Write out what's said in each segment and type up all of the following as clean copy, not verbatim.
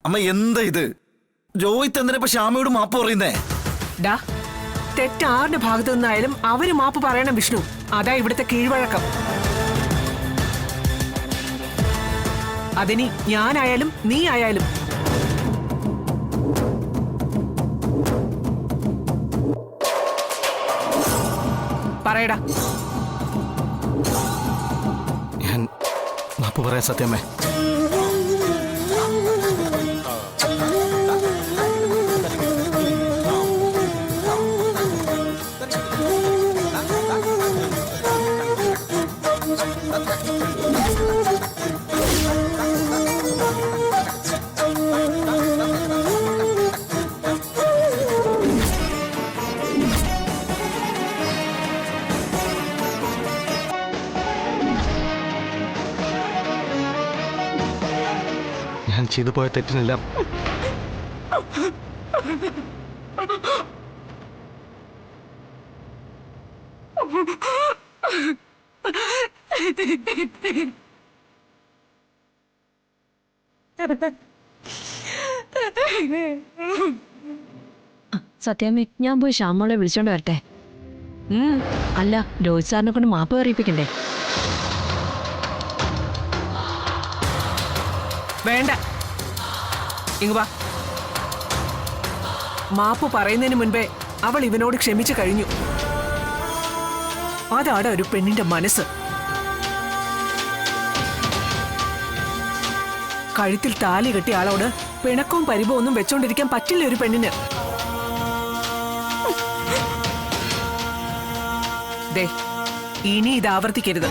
അമ്മ എന്താ ഇത്? രോഹിത് എന്തിനാ ഇപ്പൊ ശ്യാമയോട് മാപ്പ് പറയുന്നേ? ഡാ, തെറ്റാരുടെ ഭാഗത്തു നിന്നായാലും അവര് മാപ്പ് പറയണം വിഷ്ണു. അതാ ഇവിടുത്തെ കീഴ്വഴക്കം. അതിനി ഞാനായാലും നീ ആയാലും. പറയടാ. ഞാൻ മാപ്പ് പറയാൻ സത്യമേ. ഞാൻ ചെയ്തു പോയ തെറ്റിനെല്ലാം സത്യാമ്മ, ഞാൻ പോയി ശ്യാമോളെ വിളിച്ചോണ്ട് വരട്ടെ? അല്ല, രോഹിത് സാറിനെ കൊണ്ട് മാപ്പ് പറയിപ്പിക്കണ്ടേ? വേണ്ട, ഇങ്ങ് വാ. മാപ്പ് പറയുന്നതിന് മുൻപേ അവൾ ഇവനോട് ക്ഷമിച്ചു കഴിഞ്ഞു. അതാണ് ഒരു പെണ്ണിന്റെ മനസ്സ്. കഴുത്തിൽ താലി കെട്ടിയ ആളോട് പിണക്കവും പരിഭവവും ഒന്നും വെച്ചോണ്ടിരിക്കാൻ പറ്റില്ല ഒരു പെണ്ണിന്. ദേ, ഇനി ഇത് ആവർത്തിക്കരുത്.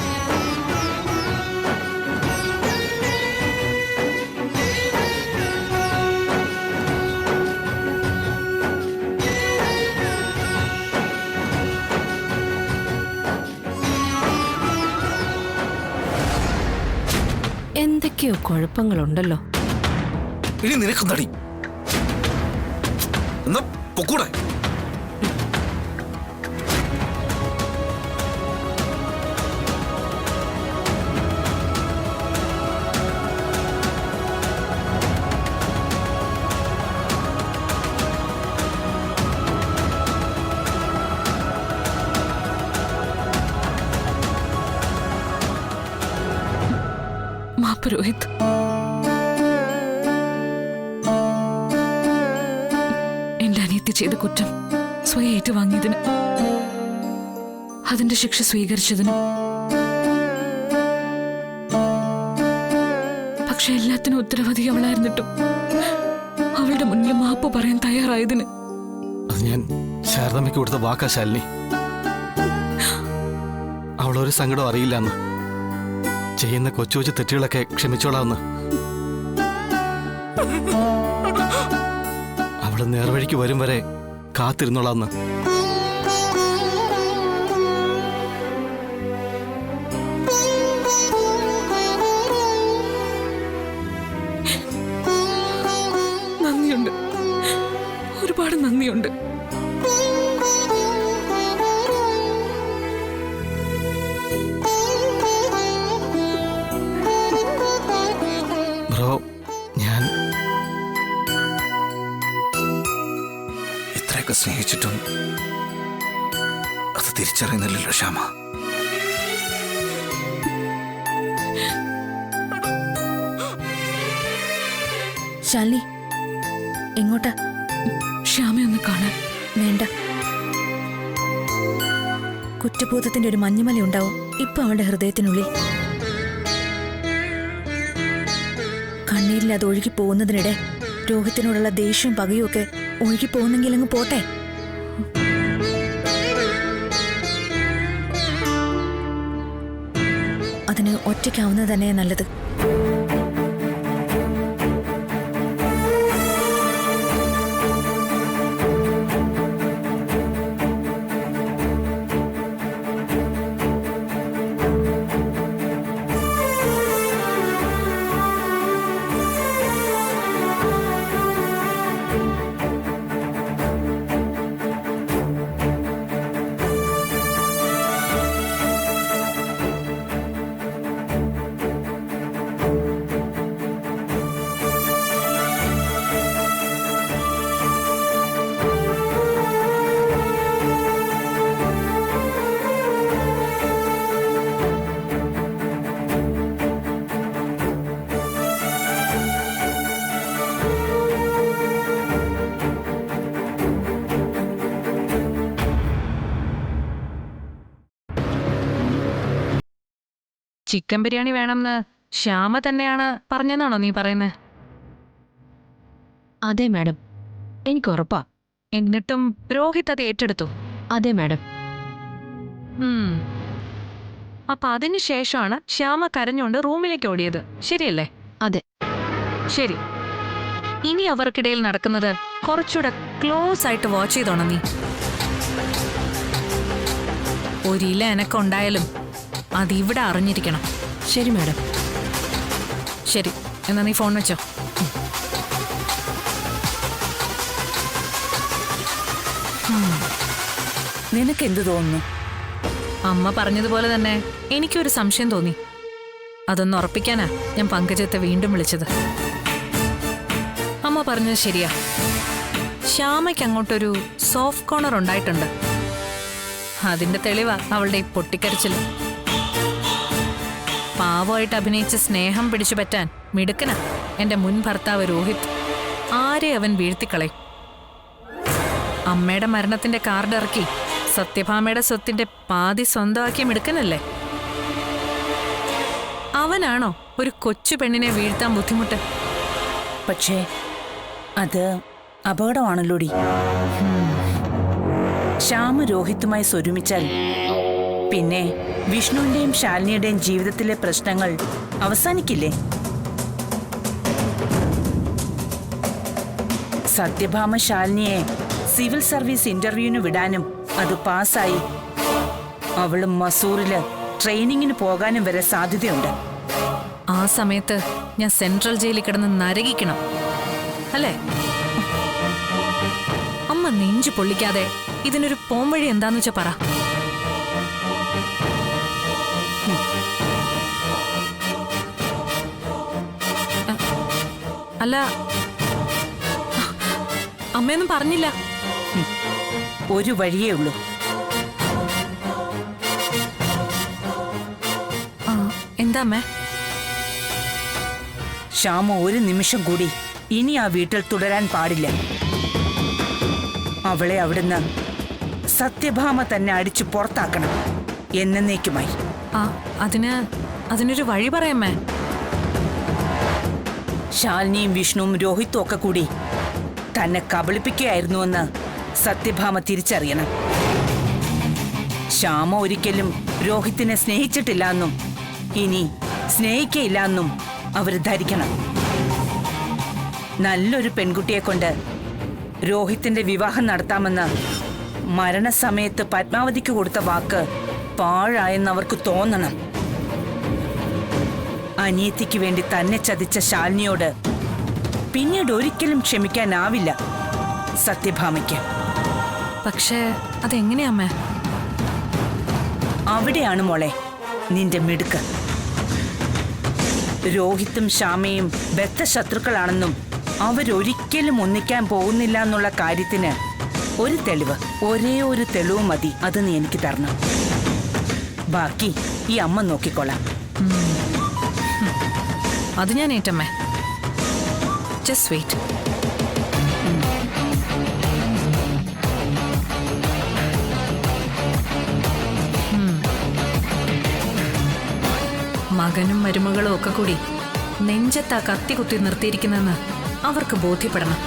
എന്തൊക്കെയോ കുഴപ്പങ്ങളുണ്ടല്ലോ. ഇനി നിനക്കെന്താടി? എന്നാ പൊക്കൂടെ? മാപ്പ് രോഹിത്. എന്റെ അനിയത്തി ചെയ്ത കുറ്റം സ്വയം ഏറ്റുവാങ്ങിയതിന്, അതിന്റെ ശിക്ഷ സ്വീകരിച്ചതിനും, പക്ഷെ എല്ലാത്തിനും ഉത്തരവാദി അവളായിരുന്നിട്ടും അവളുടെ മുന്നിൽ മാപ്പ് പറയാൻ തയ്യാറായതിന്. അത് ഞാൻ ശാരദമ്മയ്ക്ക് കൊടുത്ത വാക്കാ ശാലിനി. അവളൊരു സങ്കടം അറിയില്ലെന്ന്, ചെയ്യുന്ന കൊച്ചു കൊച്ചു തെറ്റുകളൊക്കെ ക്ഷമിച്ചോളാന്ന്. അവള് നേർവഴിക്ക് വരും വരെ കാത്തിരുന്നോളാന്ന്. നന്ദിയുണ്ട്, ഒരുപാട് നന്ദിയുണ്ട്. ഞാൻ ഇത്രയൊക്കെ സ്നേഹിച്ചിട്ടും അത് തിരിച്ചറിയുന്നില്ലല്ലോ ശ്യാമ. ശാലിനി, എങ്ങോട്ടാ? ശ്യാമയൊന്ന് കാണാൻ. വേണ്ട, കുറ്റബോധത്തിന്റെ ഒരു മഞ്ഞുമല ഉണ്ടാവും ഇപ്പൊ അവളുടെ ഹൃദയത്തിനുള്ളിൽ. കണ്ണീരിൽ അത് ഒഴുകി പോകുന്നതിനിടെ രോഹിത്തിനോടുള്ള ദേഷ്യവും പകയും ഒക്കെ ഒഴുകി പോകുന്നെങ്കിൽ അങ്ങ് പോട്ടെ. അതിന് ഒറ്റയ്ക്കാവുന്നത് തന്നെയാ നല്ലത്. ചിക്കൻ ബിരിയാണി വേണമെന്ന് ശ്യാമ തന്നെയാണ് പറഞ്ഞെന്നാണോ നീ പറയുന്നത്? അതെ മാഡം, എനിക്ക് ഉറപ്പാ. എന്നിട്ടും രോഹിത് അത് ഏറ്റെടുത്തു? അതെ മാഡം. അപ്പൊ അതിനു ശേഷമാണ് ശ്യാമ കരഞ്ഞുകൊണ്ട് റൂമിലേക്ക് ഓടിയത്, ശരിയല്ലേ? അതെ. ശരി, ഇനി അവർക്കിടയിൽ നടക്കുന്നത് കുറച്ചുകൂടെ ക്ലോസ് ആയിട്ട് വാച്ച് ചെയ്തോണം നീ. ഒരില എനക്കുണ്ടായാലും അതിവിടെ അറിഞ്ഞിരിക്കണം. ശരി മാഡം. ശരി, എന്നാ നീ ഫോൺ വെച്ചോ. നിനക്കെന്തു തോന്നുന്നു? അമ്മ പറഞ്ഞതുപോലെ തന്നെ എനിക്കൊരു സംശയം തോന്നി. അതൊന്ന് ഉറപ്പിക്കാനാ ഞാൻ പങ്കജത്തെ വീണ്ടും വിളിച്ചത്. അമ്മ പറഞ്ഞത് ശരിയാ, ശ്യാമയ്ക്ക് അങ്ങോട്ടൊരു സോഫ്റ്റ് കോർണർ ഉണ്ടായിട്ടുണ്ട്. അതിന്റെ തെളിവാ അവളുടെ ഈ പൊട്ടിക്കരച്ചിൽ. പാവമായിട്ട് അഭിനയിച്ച് സ്നേഹം പിടിച്ചു പറ്റാൻ മിടുക്കനാ എന്റെ മുൻ ഭർത്താവ് രോഹിത്. ആരെ അവൻ വീഴ്ത്തിക്കളയും. അമ്മയുടെ മരണത്തിന്റെ കാർഡ് ഇറക്കി സത്യഭാമയുടെ സ്വത്തിന്റെ പാതി സ്വന്തമാക്കിയ മിടുക്കനല്ലേ. അവനാണോ ഒരു കൊച്ചു പെണ്ണിനെ വീഴ്ത്താൻ ബുദ്ധിമുട്ട്? പക്ഷേ അത് അപകടമാണല്ലോടി. ശ്യാമ രോഹിത്തുമായി സ്വരുമിച്ചാൽ പിന്നെ വിഷ്ണുവിന്റെയും ശാലിനിയുടെയും ജീവിതത്തിലെ പ്രശ്നങ്ങൾ അവസാനിക്കില്ലേ? സത്യഭാമ ശാലിനിയെ സിവിൽ സർവീസ് ഇന്റർവ്യൂവിന് വിടാനും അത് പാസ്സായി അവള് മസൂറില് ട്രെയിനിങ്ങിന് പോകാനും വരെ സാധ്യതയുണ്ട്. ആ സമയത്ത് ഞാൻ സെൻട്രൽ ജയിലിൽ കിടന്ന് നരകിക്കണം അല്ലേ? അമ്മ നെഞ്ചു പൊള്ളിക്കാതെ ഇതിനൊരു പോംവഴി എന്താന്ന് വെച്ചാ പറ. അല്ല, അമ്മയൊന്നും പറഞ്ഞില്ല. ഒരു വഴിയേ ഉള്ളൂ. എന്താ അമ്മേ? ശ്യാമ ഒരു നിമിഷം കൂടി ഇനി ആ വീട്ടിൽ തുടരാൻ പാടില്ല. അവളെ അവിടുന്ന് സത്യഭാമ തന്നെ അടിച്ചു പുറത്താക്കണം എന്നേക്കുമായി. അതിനൊരു വഴി പറയാമേ. ശാലിനിയും വിഷ്ണുവും രോഹിത്തും ഒക്കെ കൂടി തന്നെ കബളിപ്പിക്കുകയായിരുന്നുവെന്ന് സത്യഭാമ തിരിച്ചറിയണം. ശ്യാമ ഒരിക്കലും രോഹിത്തിനെ സ്നേഹിച്ചിട്ടില്ല എന്നും ഇനി സ്നേഹിക്കയില്ല എന്നും അവർ ധരിക്കണം. നല്ലൊരു പെൺകുട്ടിയെ കൊണ്ട് രോഹിത്തിന്റെ വിവാഹം നടത്താമെന്ന് മരണസമയത്ത് പത്മാവതിക്ക് കൊടുത്ത വാക്ക് പാഴായെന്നവർക്ക് തോന്നണം. അനിയത്തിക്ക് വേണ്ടി തന്നെ ചതിച്ച ശാലിനിയോട് പിന്നീട് ഒരിക്കലും ക്ഷമിക്കാനാവില്ല സത്യഭാമയ്ക്ക്. പക്ഷേ അതെങ്ങനെയാമ്മേ? അവിടെയാണ് മോളെ നിന്റെ മിടുക്ക്. രോഹിത്തും ശ്യാമയും ബദ്ധശത്രുക്കളാണെന്നും അവരൊരിക്കലും ഒന്നിക്കാൻ പോകുന്നില്ല എന്നുള്ള കാര്യത്തിന് ഒരു തെളിവ്, ഒരേ ഒരു തെളിവ് മതി. അത് നീ എനിക്ക് തരണം. ബാക്കി ഈ അമ്മ നോക്കിക്കോളാം. അത് ഞാൻ ഏറ്റമ്മേ. Just wait. മകനും മരുമകളും ഒക്കെ കൂടി നെഞ്ചത്താ കത്തി കുത്തി നിർത്തിയിരിക്കുന്നെന്ന് അവർക്ക് ബോധ്യപ്പെടണം.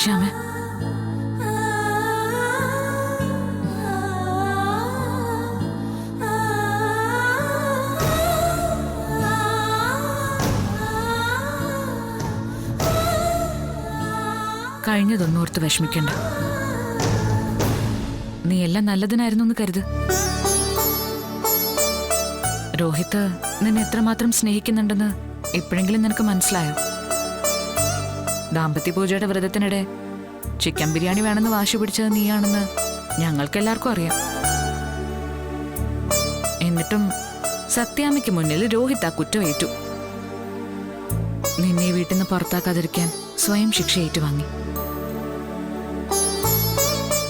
ശ്യാമേ, കഴിഞ്ഞതൊന്നോർത്ത് വിഷമിക്കണ്ട. നീ എല്ലാം നല്ലതിനായിരുന്നു എന്ന് കരുത്. രോഹിത് നിന്നെ എത്രമാത്രം സ്നേഹിക്കുന്നുണ്ടെന്ന് എപ്പോഴെങ്കിലും നിനക്ക് മനസ്സിലായോ? ദാമ്പത്യ പൂജയുടെ വ്രതത്തിനിടെ ചിക്കൻ ബിരിയാണി വേണമെന്ന് വാശി പിടിച്ചത് നീയാണെന്ന് ഞങ്ങൾക്കെല്ലാവർക്കും അറിയാം. എന്നിട്ടും സത്യാമ്മയ്ക്ക് മുന്നിൽ രോഹിത് ആ കുറ്റമേറ്റു. നിന്നെ വീട്ടിൽ നിന്ന് പുറത്താക്കാതിരിക്കാൻ സ്വയം ശിക്ഷ ഏറ്റുവാങ്ങി.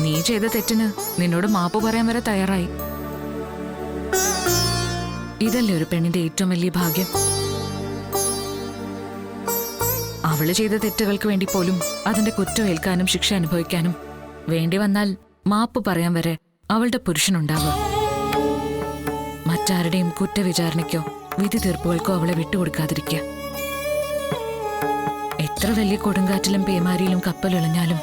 നീ ചെയ്ത തെറ്റിന് നിന്നോട് മാപ്പ് പറയാൻ വരെ തയ്യാറായി. ഇതല്ലേ ഒരു പെണ്ണിന്റെ ഏറ്റവും വലിയ ഭാഗ്യം. അവള് ചെയ്ത തെറ്റുകൾക്ക് വേണ്ടി പോലും അതിന്റെ കുറ്റം ഏൽക്കാനും ശിക്ഷ അനുഭവിക്കാനും വേണ്ടി വന്നാൽ മാപ്പ് പറയാൻ വരെ അവളുടെ പുരുഷനുണ്ടാവുക. മറ്റാരുടെയും കുറ്റവിചാരണയ്ക്കോ വിധി തീർപ്പുകൾക്കോ അവളെ വിട്ടുകൊടുക്കാതിരിക്കുക. എത്ര വലിയ കൊടുങ്കാറ്റിലും പേമാരിയിലും കപ്പലിളഞ്ഞാലും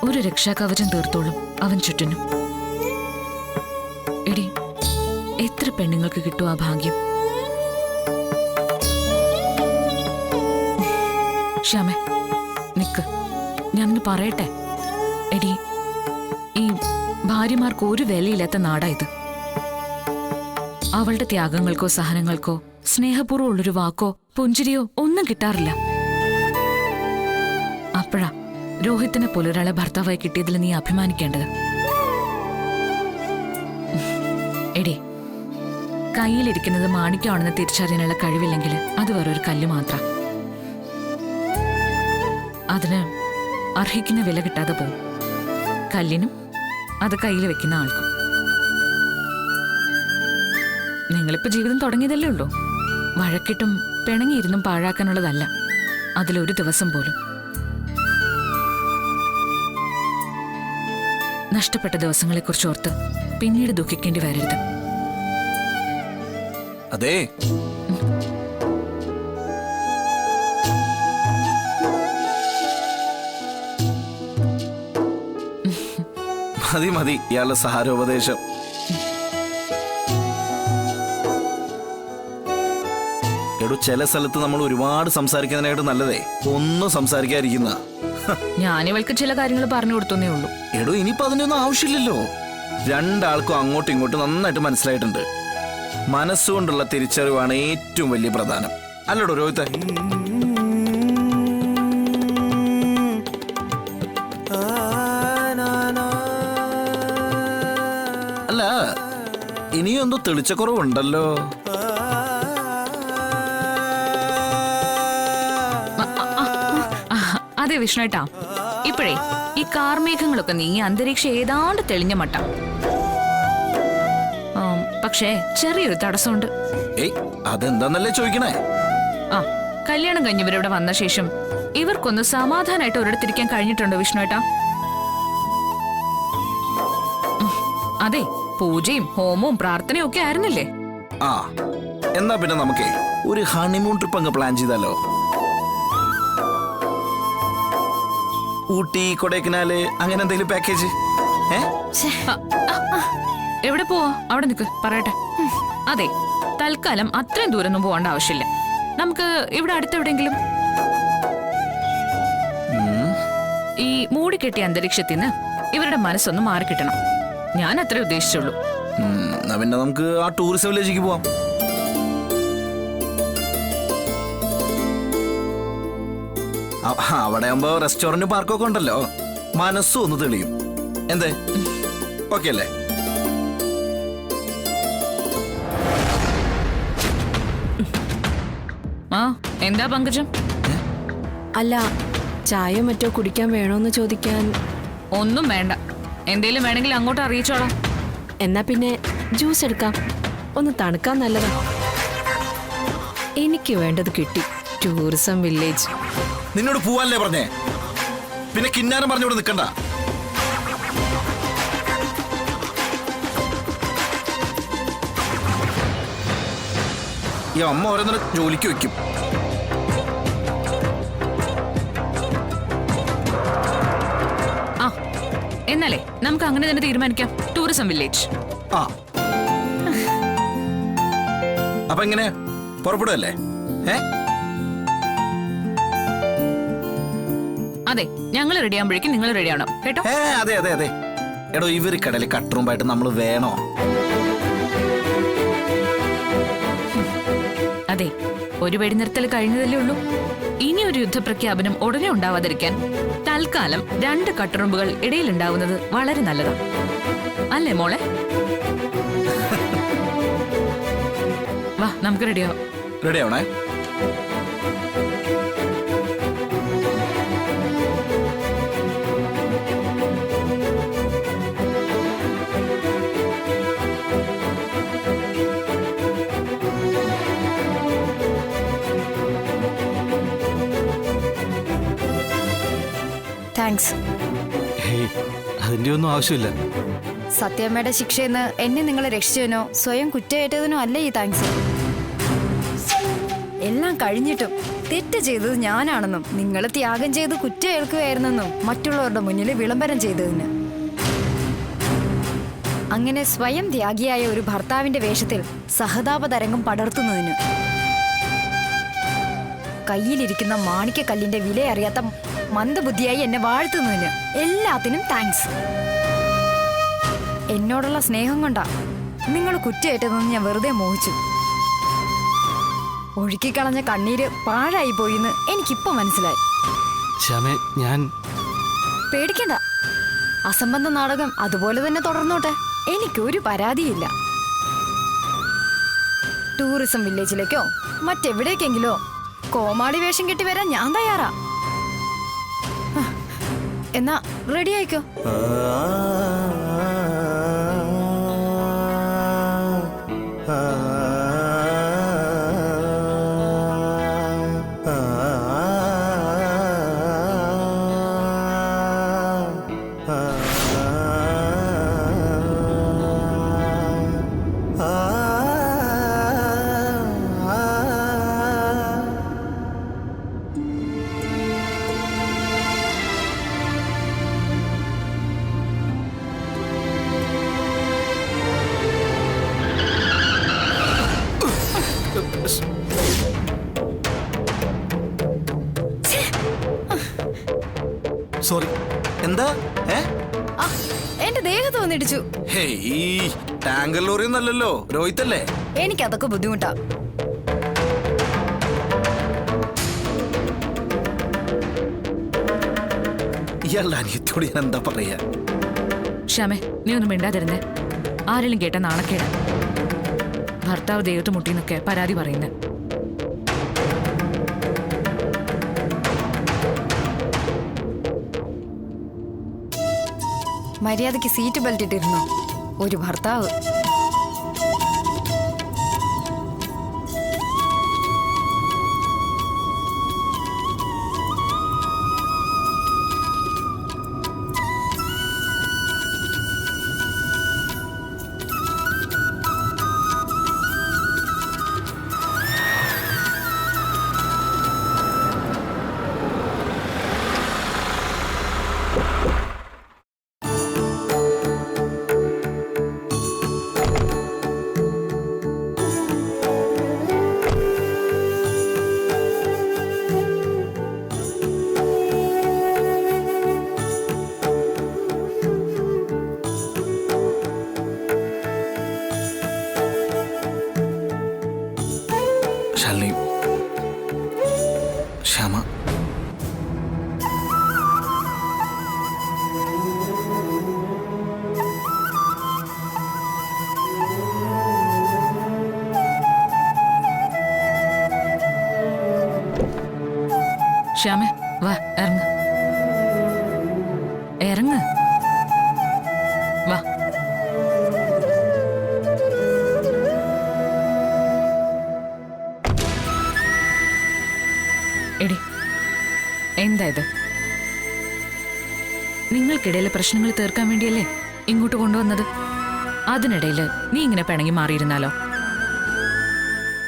ഒരു രക്ഷാകവചം തീർത്തോളും അവൻ ചുറ്റിനും. എടി, എത്ര പെണ്ണുങ്ങൾക്ക് കിട്ടും ആ ഭാഗ്യം? ശ്യാമേ, നിക്ക്, ഞാനൊന്ന് പറയട്ടെ. എടി, ഈ ഭാര്യമാർക്ക് ഒരു വിലയില്ലാത്ത നാടാ ഇത്. അവളുടെ ത്യാഗങ്ങൾക്കോ സഹനങ്ങൾക്കോ സ്നേഹപൂർവ്വം ഉള്ളൊരു വാക്കോ പുഞ്ചിരിയോ ഒന്നും കിട്ടാറില്ല. അപ്പോഴാ രോഹിത്തിനെ പോലെ ഒരാളെ ഭർത്താവായി കിട്ടിയതിൽ നീ അഭിമാനിക്കേണ്ടത്. എടി, കയ്യിലിരിക്കുന്നത് മാണിക്യമാണെന്ന് തിരിച്ചറിയാനുള്ള കഴിവില്ലെങ്കിൽ അത് വേറൊരു കല്ല് മാത്രം. അതിന് അർഹിക്കുന്ന വില കിട്ടാതെ പോവും, കല്ലിനും അത് കയ്യിൽ വെക്കുന്ന ആൾക്കും. നിങ്ങളിപ്പോ ജീവിതം തുടങ്ങിയതല്ലേ ഉള്ളൂ. വഴക്കിട്ടും പിണങ്ങിയിരുന്നും പാഴാക്കാനുള്ളതല്ല അതിലൊരു ദിവസം പോലും. നഷ്ടപ്പെട്ട ദിവസങ്ങളെക്കുറിച്ച് ഓർത്ത് പിന്നീട് ദുഃഖിക്കേണ്ടി വരരുത്. അതെ, മതി മതി ഇയാളുടെ സഹാരോപദേശം. എടോ, ചില സ്ഥലത്ത് നമ്മൾ ഒരുപാട് സംസാരിക്കുന്നതിനായിട്ട് നല്ലതേ ഒന്നും സംസാരിക്കാതിരിക്കുന്ന. ഞാനിവൾക്ക് ചില കാര്യങ്ങൾ പറഞ്ഞു കൊടുത്തേ ഉള്ളൂ. എടോ, ഇനിയിപ്പോ അതിനൊന്നും ആവശ്യമില്ലല്ലോ. രണ്ടാൾക്കും അങ്ങോട്ടും ഇങ്ങോട്ടും നന്നായിട്ട് മനസ്സിലായിട്ടുണ്ട്. മനസ്സുകൊണ്ടുള്ള തിരിച്ചറിവാണ് ഏറ്റവും വലിയ പ്രധാനം. അല്ലടോ രോഹിത്? അല്ല, ഇനിയും എന്തോ തെളിച്ചക്കുറവുണ്ടല്ലോ. അതെ വിഷ്ണുട്ടാ, ഇപ്പോഴേ ഈ കാർമേഘങ്ങളൊക്കെ നീങ്ങി അന്തരീക്ഷം ഏതാണ്ട് തെളിഞ്ഞ മട്ട. പക്ഷേ ചെറിയൊരു തടസ്സമുണ്ട്. ഏയ്, അതെന്താന്നല്ലേ ചോദിക്കണേ? ആ, കല്യാണം കഴിഞ്ഞവരിവിടെ വന്ന ശേഷം ഇവർക്കൊന്ന് സമാധാനമായിട്ട് ഒരിടത്തിരിക്കാൻ കഴിഞ്ഞിട്ടുണ്ടോ വിഷ്ണുട്ടാ? അതെ, പൂജയും ഹോമവും പ്രാർത്ഥനയും ഒക്കെ ആയിരുന്നില്ലേ? ആ, എന്നാ പിന്നെ നമുക്ക് ഒരു ഹണിമൂൺ ട്രിപ്പ് അങ്ങ് പ്ലാൻ ചെയ്താലോ? ഊട്ടി, കൊടൈക്കനാല്, അങ്ങനെ എന്തെങ്കിലും പാക്കേജ്. എവിടെ പോവാ? അവിടെ നിൽക്ക്, പറയട്ടെ. അതെ, തൽക്കാലം അത്രയും ദൂരൊന്നും പോകേണ്ട ആവശ്യമില്ല. നമുക്ക് ഇവിടെ അടുത്തെവിടെയെങ്കിലും. ഈ മൂടിക്കെട്ടിയ അന്തരീക്ഷത്തിൽ നിന്ന് ഇവരുടെ മനസ്സൊന്ന് മാറിക്കിട്ടണം. ഞാൻ അത്രേ ഉദ്ദേശിച്ചുള്ളൂ. പിന്നെ നമുക്ക് ആ ടൂറിസ്റ്റ് വില്ലേജിലേക്ക് പോവാം. അവിടെ ആകുമ്പോ റെസ്റ്റോറന്റ് പാർക്കൊക്കെ ഉണ്ടല്ലോ, മനസ്സും ഒന്ന് തെളിയും. എന്തേ, ഓക്കെ അല്ലേ? ആ, എന്താ പങ്കജം? അല്ല, ചായ മറ്റോ കുടിക്കാൻ വേണോന്ന് ചോദിക്കാൻ. ഒന്നും വേണ്ട, എന്തേലും വേണമെങ്കിൽ അങ്ങോട്ട് അറിയിച്ചോളാം. എന്നാ പിന്നെ ജ്യൂസ് എടുക്കാം, ഒന്ന് തണുക്കാൻ നല്ലതാ. എനിക്ക് വേണ്ടത് കിട്ടി, ടൂറിസം വില്ലേജ്. നിന്നോട് പോവാനല്ലേ പറഞ്ഞേ? പിന്നെ കിന്നാരം പറഞ്ഞോട് നിൽക്കണ്ട. ഈ അമ്മ ഓരോന്നര ജോലിക്ക് വെക്കും. ആ, എന്നാലേ നമുക്ക് അങ്ങനെ തന്നെ തീരുമാനിക്കാം, ടൂറിസം വില്ലേജ്. ആ, അപ്പൊ എങ്ങനെ പുറപ്പെടുകയല്ലേ? അതെ, ഞങ്ങൾ റെഡി ആകുമ്പോഴേക്കും നിങ്ങൾ റെഡി ആവണം കേട്ടോ. അതെ അതെ അതെ. എടോ, ഇവര് കടലിൽ കട്ടറുമ്പായിട്ട് നമ്മൾ വേണോ? അതെ, ഒരു വെടിനിർത്തൽ കഴിഞ്ഞതല്ലേ ഉള്ളൂ. ഇനി ഒരു യുദ്ധപ്രഖ്യാപനം ഉടനെ ഉണ്ടാവാതിരിക്കാൻ തൽക്കാലം 2 കട്ടുറുമ്പുകൾ ഇടയിലുണ്ടാവുന്നത് വളരെ നല്ലതാണ്, അല്ലേ മോളെ? വാ, നമുക്ക് റെഡിയാവാം. റെഡിയാവണേ. താങ്ക്സ്. അതിന്റെ ഒന്നും ആവശ്യമില്ല. സത്യമ്മയുടെ ശിക്ഷയെന്ന് എന്നെ നിങ്ങൾ രക്ഷിച്ചതിനോ സ്വയം കുറ്റയേറ്റതിനോ അല്ല ഈ താങ്ക്സ്. എല്ലാം കഴിഞ്ഞിട്ടും തെറ്റ് ചെയ്തത് ഞാനാണെന്നും നിങ്ങൾ ത്യാഗം ചെയ്ത് കുറ്റം ഏൽക്കുകയായിരുന്നെന്നും മറ്റുള്ളവരുടെ മുന്നിൽ വിളംബരം ചെയ്തതിന്. അങ്ങനെ സ്വയം ത്യാഗിയായ ഒരു ഭർത്താവിന്റെ വേഷത്തിൽ സഹതാപ തരംഗം പടർത്തുന്നതിന്. കയ്യിലിരിക്കുന്ന മാണിക്യക്കല്ലിന്റെ വില അറിയാത്ത മന്ദബുദ്ധിയായി എന്നെ വാഴ്ത്തുന്നതിന് എല്ലാത്തിനും താങ്ക്സ്. എന്നോടുള്ള സ്നേഹം കൊണ്ടാ നിങ്ങൾ കുറ്റയേറ്റതെന്ന് ഞാൻ വെറുതെ മോഹിച്ചു. ഒഴുക്കിക്കളഞ്ഞ കണ്ണീര് പാഴായി പോയിന്ന് എനിക്കിപ്പോ മനസ്സിലായി. ഞാൻ പേടിക്കണ്ട, അസംബന്ധ നാടകം അതുപോലെ തന്നെ തുടർന്നോട്ടെ, എനിക്കൊരു പരാതിയില്ല. ടൂറിസം വില്ലേജിലേക്കോ മറ്റെവിടേക്കെങ്കിലോ കോമാളി വേഷം കെട്ടി വരാൻ ഞാൻ തയ്യാറാ. എന്നാ റെഡി ആയിക്കോ. സോറി. എന്താ? എന്റെ ദേഹത്ത് വന്നിടിച്ചു. Tanker lorry ഒന്നല്ലോ, രോഹിത്തല്ലേ? എനിക്കതൊക്കെ ബുദ്ധിമുട്ടാ. ഇയാളുടെ അനിയത്തോട് ഞാൻ എന്താ പറയാ? ശ്യാമേ, നീ ഒന്നും മിണ്ടാതിരുന്നേ. ആരെങ്കിലും കേട്ട നാണക്കേടാ. ഭർത്താവ് ദേഹത്ത് മുട്ടിന്നൊക്കെ പരാതി പറയുന്നത്. മര്യാദയ്ക്ക് സീറ്റ് ബെൽറ്റ് ഇട്ടിരുന്നു ഒരു ഭർത്താവ്. ശാലിനി, ശ്യാമ, ശ്യാമേ, വാ, ഇറങ്ങ്. ഇറങ്ങ്, വാ. എടി, എന്താ ഇത്? നിങ്ങൾക്കിടയിലെ പ്രശ്നങ്ങൾ തീർക്കാൻ വേണ്ടിയല്ലേ ഇങ്ങോട്ട് കൊണ്ടുവന്നത്? അതിനിടയിൽ നീ ഇങ്ങനെ പിണങ്ങി മാറിയിരുന്നാലോ?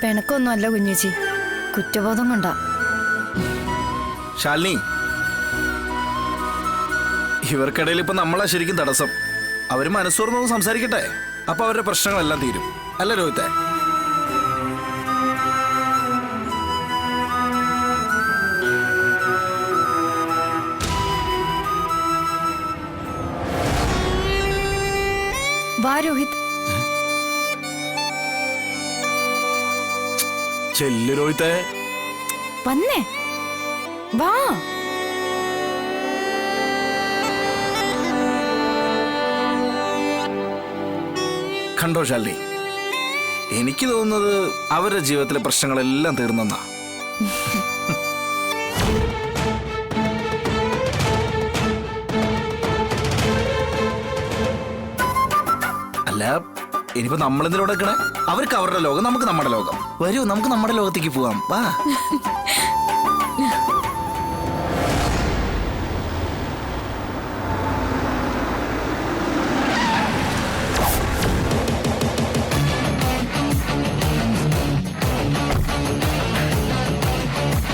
പിണക്കൊന്നും അല്ല കുഞ്ഞേച്ചി, കുറ്റബോധം കൊണ്ടാ. ശാലിനി, ഇവർക്കിടയിൽ ഇപ്പൊ നമ്മളാ ശരിക്കും തടസ്സം. അവര് മനസ്സോർന്നൊന്ന് സംസാരിക്കട്ടെ, അപ്പൊ അവരുടെ പ്രശ്നങ്ങളെല്ലാം തീരും. അല്ല രോഹിത്തെ? വാ രോഹിത്. ചെല്ലു രോഹിത്തെ. വന്നേ. വാ. കണ്ടോ ശാലിനി, എനിക്ക് തോന്നുന്നത് അവരുടെ ജീവിതത്തിലെ പ്രശ്നങ്ങളെല്ലാം തീർന്നെന്നാ. അല്ല, ഇനിയിപ്പോ നമ്മളെന്തിനോട് വെക്കണേ? അവർക്ക് അവരുടെ ലോകം, നമുക്ക് നമ്മുടെ ലോകം. വരൂ, നമുക്ക് നമ്മുടെ ലോകത്തേക്ക് പോവാം. വാ.